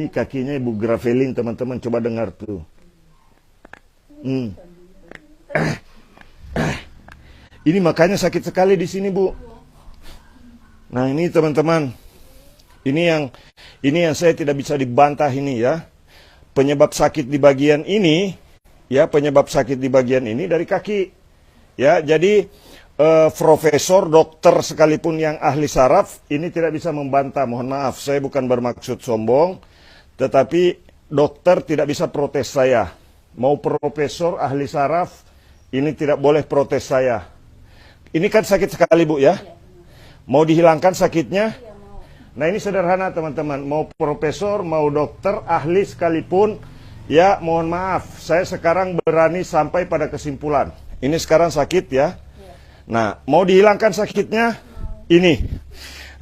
kakinya Ibu Gravelin, teman-teman, coba dengar tuh. Ini makanya sakit sekali di sini, Bu. Nah, ini teman-teman. Ini yang saya tidak bisa dibantah ini ya. Penyebab sakit di bagian ini ya, penyebab sakit di bagian ini dari kaki. Ya, jadi profesor, dokter sekalipun yang ahli saraf ini tidak bisa membantah. Mohon maaf, saya bukan bermaksud sombong, tetapi dokter tidak bisa protes saya. Mau profesor ahli saraf ini tidak boleh protes saya. Ini kan sakit sekali, Bu ya. Mau dihilangkan sakitnya? Nah, ini sederhana teman-teman. Mau profesor, mau dokter, ahli sekalipun, ya mohon maaf, saya sekarang berani sampai pada kesimpulan. Ini sekarang sakit ya. Nah, mau dihilangkan sakitnya? Ini.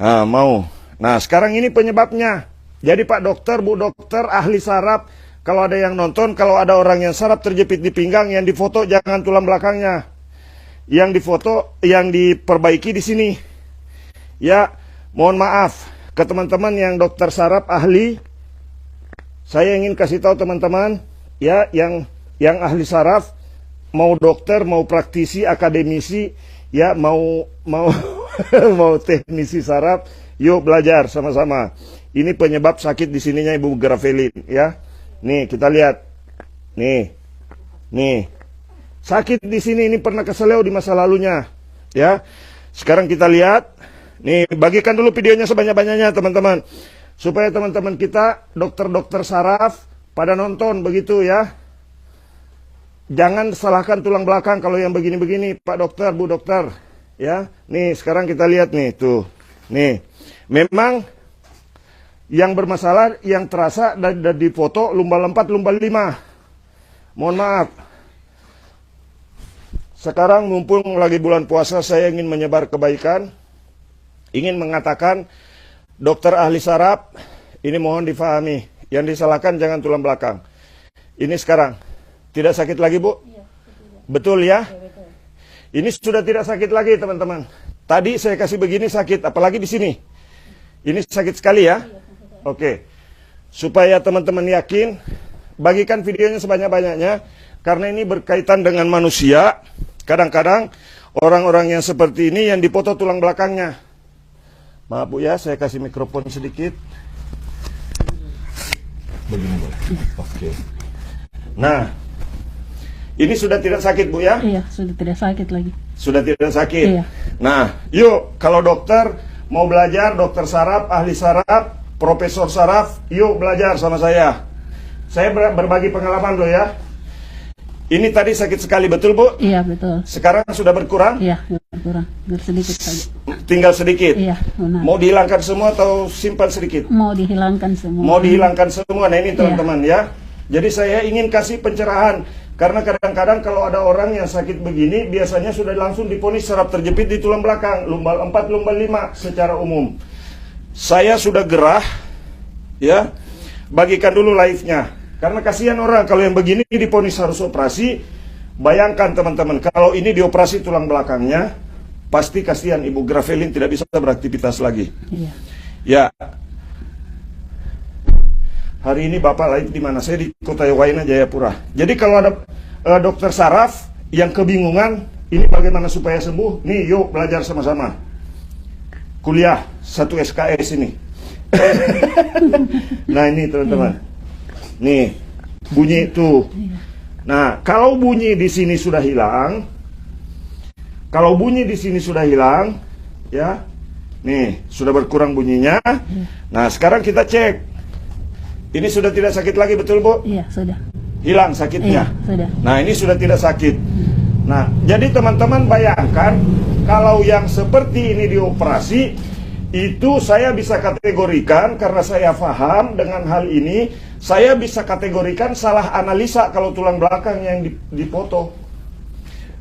Nah, mau. Nah, sekarang ini penyebabnya. Jadi Pak Dokter, Bu Dokter, ahli saraf, kalau ada yang nonton, kalau ada orang yang saraf terjepit di pinggang, yang difoto jangan tulang belakangnya. Yang difoto, yang diperbaiki di sini. Ya, mohon maaf ke teman-teman yang dokter saraf ahli. Saya ingin kasih tahu teman-teman, ya, yang ahli saraf, mau dokter, mau praktisi, akademisi, ya, mau mau teknisi saraf, yuk belajar sama-sama. Ini penyebab sakit di sininya Ibu Gravelin, ya. Nih, kita lihat. Nih. Sakit di sini, ini pernah keseleo di masa lalunya, ya. Sekarang kita lihat. Nih, bagikan dulu videonya sebanyak-banyaknya, teman-teman. Supaya teman-teman kita, dokter-dokter saraf, pada nonton begitu ya. Jangan salahkan tulang belakang kalau yang begini-begini, Pak Dokter, Bu Dokter. Ya, nih sekarang kita lihat nih, tuh. Nih, memang yang bermasalah, yang terasa dari foto lumbal 4, lumbal 5. Mohon maaf. Sekarang mumpung lagi bulan puasa, saya ingin menyebar kebaikan. Ingin mengatakan, dokter ahli saraf, ini mohon difahami. Yang disalahkan jangan tulang belakang. Ini sekarang, tidak sakit lagi, Bu? Iya, betul ya? Iya, betul. Ini sudah tidak sakit lagi, teman-teman. Tadi saya kasih begini sakit, apalagi di sini. Ini sakit sekali ya? Iya. Oke. Supaya teman-teman yakin, bagikan videonya sebanyak-banyaknya. Karena ini berkaitan dengan manusia. Kadang-kadang orang-orang yang seperti ini yang dipoto tulang belakangnya. Maaf Bu ya, saya kasih mikrofon sedikit. Begini boleh. Oke. Nah, ini sudah tidak sakit Bu ya? Iya, sudah tidak sakit lagi. Sudah tidak sakit? Iya. Nah, yuk kalau dokter mau belajar, dokter saraf, ahli saraf, profesor saraf, yuk belajar sama saya. Saya berbagi pengalaman loh ya. Ini tadi sakit sekali, betul Bu? Iya, betul. Sekarang sudah berkurang? Iya, berkurang. Sedikit saja. Tinggal sedikit? Iya, benar. Mau dihilangkan semua atau simpan sedikit? Mau dihilangkan semua. Mau dihilangkan semua. Nah ini teman-teman ya. Jadi saya ingin kasih pencerahan. Karena kadang-kadang kalau ada orang yang sakit begini, biasanya sudah langsung divonis saraf terjepit di tulang belakang. Lumbal 4, lumbal 5 secara umum. Saya sudah gerah, ya. Bagikan dulu live-nya. Karena kasihan orang kalau yang begini divonis harus operasi. Bayangkan teman-teman, kalau ini dioperasi tulang belakangnya, pasti kasihan Ibu Gravelin tidak bisa beraktivitas lagi. Iya. Ya. Hari ini Bapak live di mana? Saya di Kota Waina, Jayapura. Jadi kalau ada dokter saraf yang kebingungan, ini bagaimana supaya sembuh? Nih, yuk belajar sama-sama. Kuliah 1 SKS ini. Nah ini teman-teman. Nih, bunyi tuh. Nah, kalau bunyi di sini sudah hilang, ya, nih sudah berkurang bunyinya. Nah, sekarang kita cek. Ini sudah tidak sakit lagi, betul Bu? Iya, sudah. Hilang sakitnya. Iya, sudah. Nah, ini sudah tidak sakit. Nah, jadi teman-teman bayangkan kalau yang seperti ini dioperasi, itu saya bisa kategorikan karena saya paham dengan hal ini. Saya bisa kategorikan salah analisa kalau tulang belakang yang dipoto.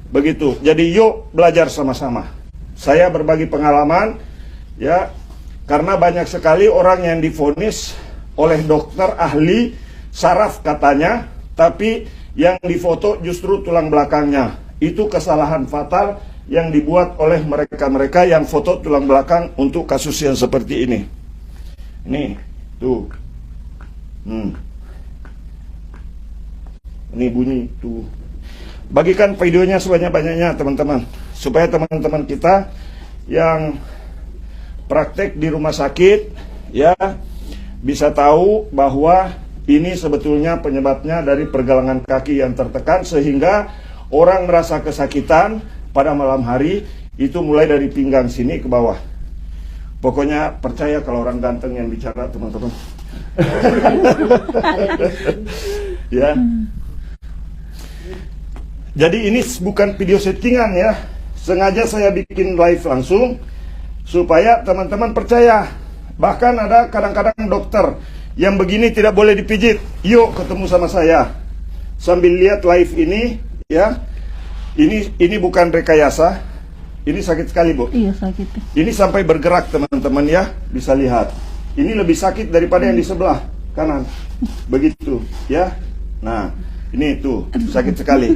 Begitu. Jadi yuk belajar sama-sama. Saya berbagi pengalaman ya, karena banyak sekali orang yang divonis oleh dokter ahli saraf katanya, tapi yang difoto justru tulang belakangnya. Itu kesalahan fatal yang dibuat oleh mereka-mereka yang foto tulang belakang untuk kasus yang seperti ini. Nih, tuh. Ini bunyi tuh. Bagikan videonya sebanyak-banyaknya teman-teman, supaya teman-teman kita yang praktek di rumah sakit ya bisa tahu bahwa ini sebetulnya penyebabnya dari pergelangan kaki yang tertekan, sehingga orang merasa kesakitan pada malam hari itu mulai dari pinggang sini ke bawah. Pokoknya percaya kalau orang ganteng yang bicara, teman-teman. Ya. Jadi ini bukan video settingan ya. Sengaja saya bikin live langsung supaya teman-teman percaya. Bahkan ada kadang-kadang dokter yang begini tidak boleh dipijit. Yuk ketemu sama saya. Sambil lihat live ini ya. Ini bukan rekayasa. Ini sakit sekali, Bu. Iya, sakit. Ini sampai bergerak, teman-teman ya. Bisa lihat. Ini lebih sakit daripada yang di sebelah kanan. Begitu, ya. Nah, ini tuh sakit sekali.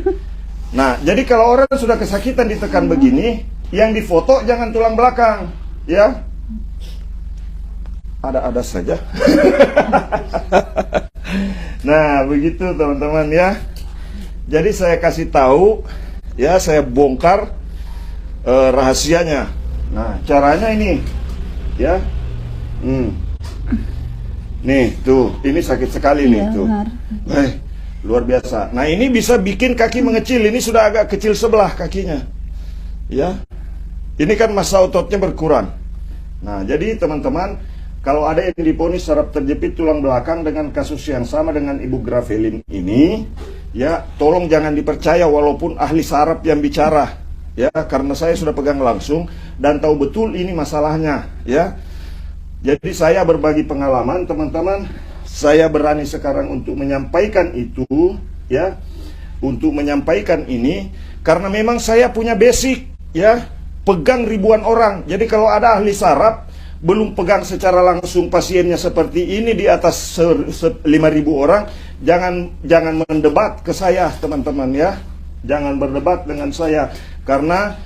Nah, jadi kalau orang sudah kesakitan ditekan begini, yang difoto jangan tulang belakang, ya. Ada-ada saja. Nah, begitu teman-teman ya. Jadi saya kasih tahu, ya, saya bongkar rahasianya. Nah, caranya ini, ya. Nih, tuh, ini sakit sekali nih, Iya, tuh. benar. Luar biasa. Nah, ini bisa bikin kaki mengecil. Ini sudah agak kecil sebelah kakinya, ya. Ini kan massa ototnya berkurang. Nah, jadi teman-teman, kalau ada yang diponis saraf terjepit tulang belakang dengan kasus yang sama dengan Ibu Gravelin ini, ya, tolong jangan dipercaya walaupun ahli saraf yang bicara, ya, karena saya sudah pegang langsung dan tahu betul ini masalahnya, ya. Jadi saya berbagi pengalaman, teman-teman. Saya berani sekarang untuk menyampaikan itu, ya, untuk menyampaikan ini karena memang saya punya basic, ya, pegang ribuan orang. Jadi kalau ada ahli saraf belum pegang secara langsung pasiennya seperti ini di atas 5.000 orang, jangan mendebat ke saya, teman-teman, ya. Jangan berdebat dengan saya karena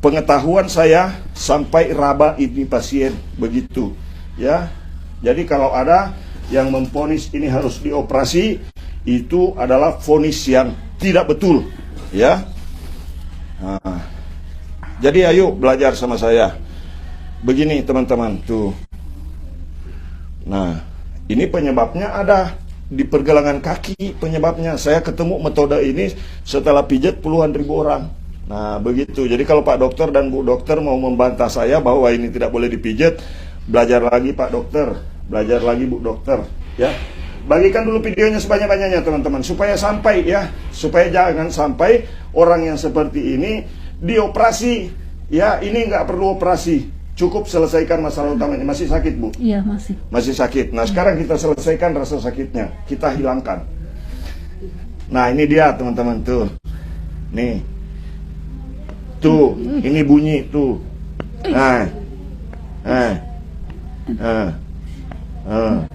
pengetahuan saya sampai raba ini pasien begitu, ya. Jadi kalau ada yang memvonis ini harus dioperasi, itu adalah vonis yang tidak betul, ya. Nah, jadi ayo belajar sama saya. Begini teman-teman, tuh. Nah, ini penyebabnya ada di pergelangan kaki, penyebabnya. Saya ketemu metode ini setelah pijat puluhan ribu orang. Nah, begitu. Jadi kalau Pak Dokter dan Bu Dokter mau membantah saya bahwa ini tidak boleh dipijat, belajar lagi Pak Dokter, belajar lagi Bu Dokter, ya. Bagikan dulu videonya sebanyak-banyaknya teman-teman, supaya sampai, ya, supaya jangan sampai orang yang seperti ini dioperasi, ya. Ini nggak perlu operasi, cukup selesaikan masalah utamanya. Masih sakit, Bu? Iya, masih. Masih sakit. Nah, sekarang kita selesaikan rasa sakitnya, kita hilangkan. Nah, ini dia teman-teman, tuh. Nih. Tuh, ini bunyi tuh.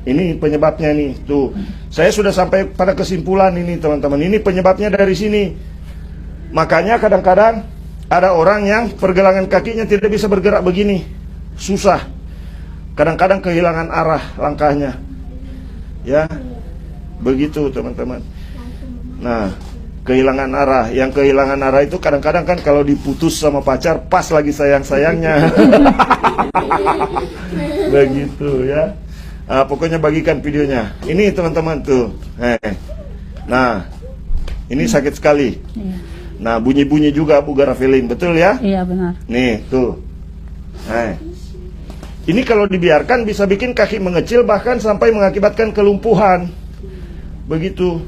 Ini penyebabnya nih, tuh. Saya sudah sampai pada kesimpulan ini, teman-teman. Ini penyebabnya dari sini. Makanya kadang-kadang ada orang yang pergelangan kakinya tidak bisa bergerak begini, susah. Kadang-kadang kehilangan arah langkahnya, ya. Begitu teman-teman. Nah, kehilangan arah. Yang kehilangan arah itu kadang-kadang kan kalau diputus sama pacar pas lagi sayang-sayangnya. Begitu, ya. Pokoknya bagikan videonya. Ini teman-teman tuh. Nah, ini sakit sekali. Iya. Nah, bunyi-bunyi juga Bu Gravelin, betul ya? Iya, benar. Nih, tuh. Ini kalau dibiarkan bisa bikin kaki mengecil, bahkan sampai mengakibatkan kelumpuhan. Begitu.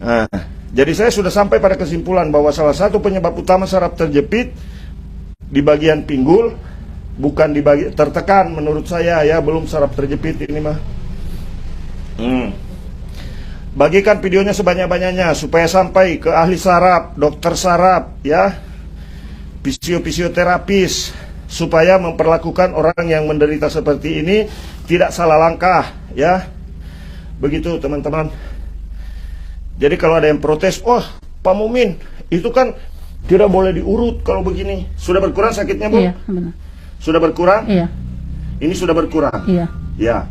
Nah, jadi saya sudah sampai pada kesimpulan bahwa salah satu penyebab utama saraf terjepit di bagian pinggul, bukan di bagian tertekan menurut saya, ya, belum saraf terjepit ini mah. Bagikan videonya sebanyak-banyaknya supaya sampai ke ahli saraf, dokter saraf, ya, fisioterapis, supaya memperlakukan orang yang menderita seperti ini tidak salah langkah, ya. Begitu teman-teman. Jadi kalau ada yang protes, "Oh, Pak Mumin, itu kan tidak boleh diurut kalau begini." Sudah berkurang sakitnya, Bu? Iya, benar. Sudah berkurang? Iya. Ini sudah berkurang? Iya. Ya.